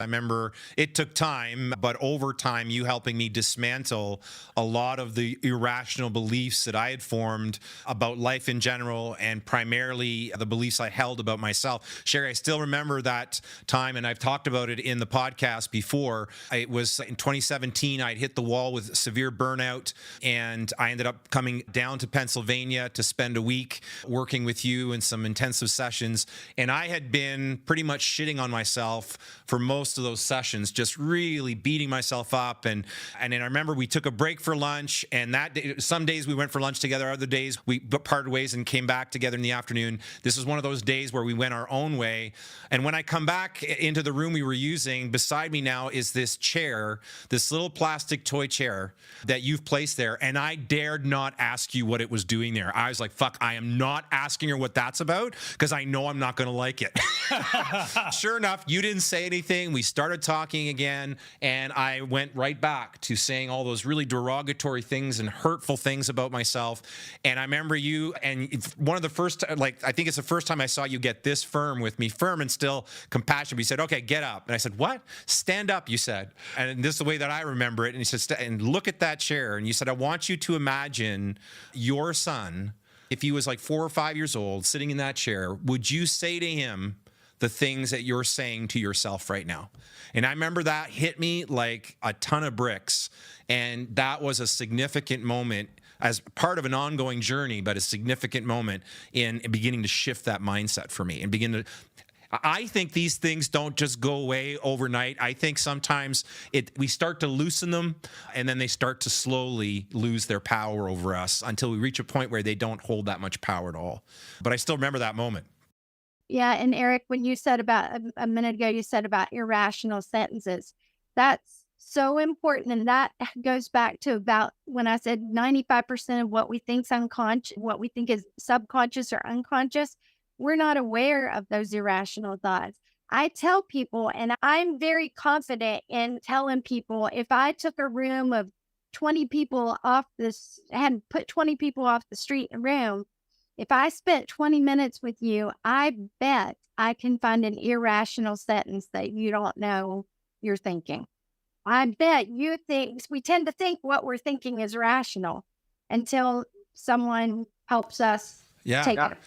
I remember it took time, but over time, you helping me dismantle a lot of the irrational beliefs that I had formed about life in general and primarily the beliefs I held about myself. Sherry, I still remember that time, and I've talked about it in the podcast before. It was in 2017, I'd hit the wall with severe burnout, and I ended up coming down to Pennsylvania to spend a week working with you in some intensive sessions. And I had been pretty much shitting on myself for most of those sessions, just really beating myself up. And then I remember we took a break for lunch, and that day, some days we went for lunch together, other days we parted ways and came back together in the afternoon. This was one of those days where we went our own way. And when I come back into the room we were using, beside me now is this chair, this little plastic toy chair that you've placed there. And I dared not ask you what it was doing there. I was like, fuck, I am not asking her what that's about because I know I'm not going to like it. Sure enough, you didn't say anything. We started talking again, and I went right back to saying all those really derogatory things and hurtful things about myself. And I remember you, and one of the first, like, I think it's the first time I saw you get this firm with me, firm and still compassionate. We said, okay, get up. And I said, what? Stand up, you said. And this is the way that I remember it. And you said, and look at that chair. And you said, I want you to imagine your son, if he was like 4 or 5 years old, sitting in that chair, would you say to him the things that you're saying to yourself right now? And I remember that hit me like a ton of bricks. And that was a significant moment as part of an ongoing journey, but a significant moment in beginning to shift that mindset for me and begin to. I think these things don't just go away overnight. I think sometimes we start to loosen them, and then they start to slowly lose their power over us until we reach a point where they don't hold that much power at all. But I still remember that moment. Yeah, and Eric, when you said about a minute ago, you said about irrational sentences. That's so important, and that goes back to about when I said 95% of what we think's unconscious, what we think is subconscious or unconscious, we're not aware of those irrational thoughts. I tell people, and I'm very confident in telling people, if I took a room of 20 people off this, had put 20 people off the street in a room, if I spent 20 minutes with you, I bet I can find an irrational sentence that you don't know you're thinking. I bet you think, we tend to think what we're thinking is rational until someone helps us Yeah. take it.